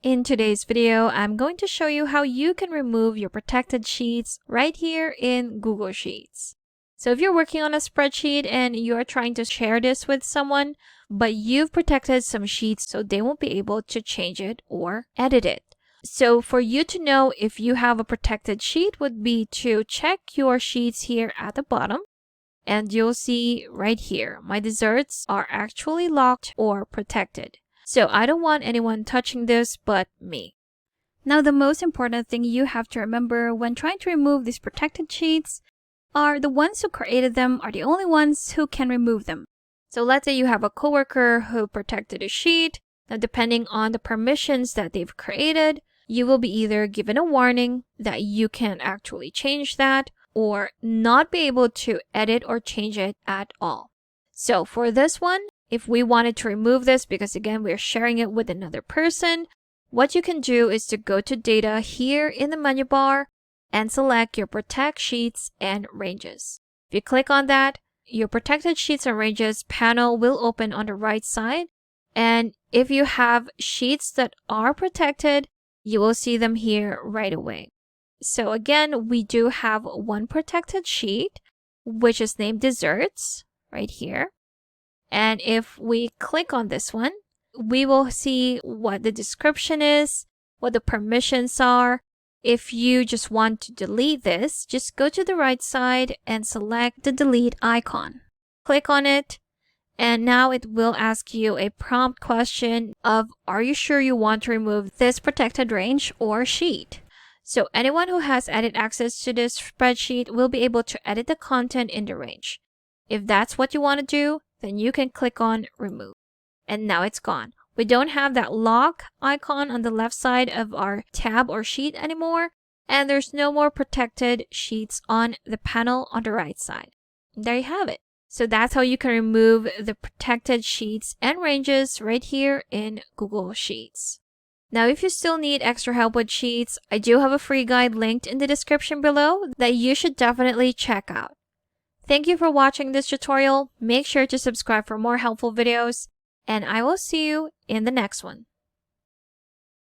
In today's video, I'm going to show you how you can remove your protected sheets right here in Google Sheets. So if you're working on a spreadsheet and you're trying to share this with someone, but you've protected some sheets so they won't be able to change it or edit it. So for you to know if you have a protected sheet would be to check your sheets here at the bottom. And you'll see right here, my desserts are actually locked or protected. So I don't want anyone touching this but me. Now, the most important thing you have to remember when trying to remove these protected sheets are the ones who created them are the only ones who can remove them. So let's say you have a coworker who protected a sheet. Now, depending on the permissions that they've created, you will be either given a warning that you can't actually change that or not be able to edit or change it at all. So for this one, if we wanted to remove this, because again, we're sharing it with another person, what you can do is to go to Data here in the menu bar and select your Protect Sheets and Ranges. If you click on that, your Protected Sheets and Ranges panel will open on the right side. And if you have sheets that are protected, you will see them here right away. So again, we do have one protected sheet, which is named Desserts right here. And if we click on this one, we will see what the description is, what the permissions are. If you just want to delete this, just go to the right side and select the delete icon. Click on it, and now it will ask you a prompt question of, are you sure you want to remove this protected range or sheet? So anyone who has edit access to this spreadsheet will be able to edit the content in the range. If that's what you want to do, then you can click on Remove. And now it's gone. We don't have that lock icon on the left side of our tab or sheet anymore, and there's no more protected sheets on the panel on the right side. There you have it. So that's how you can remove the protected sheets and ranges right here in Google Sheets. Now, if you still need extra help with sheets, I do have a free guide linked in the description below that you should definitely check out. Thank you for watching this tutorial. Make sure to subscribe for more helpful videos, and I will see you in the next one.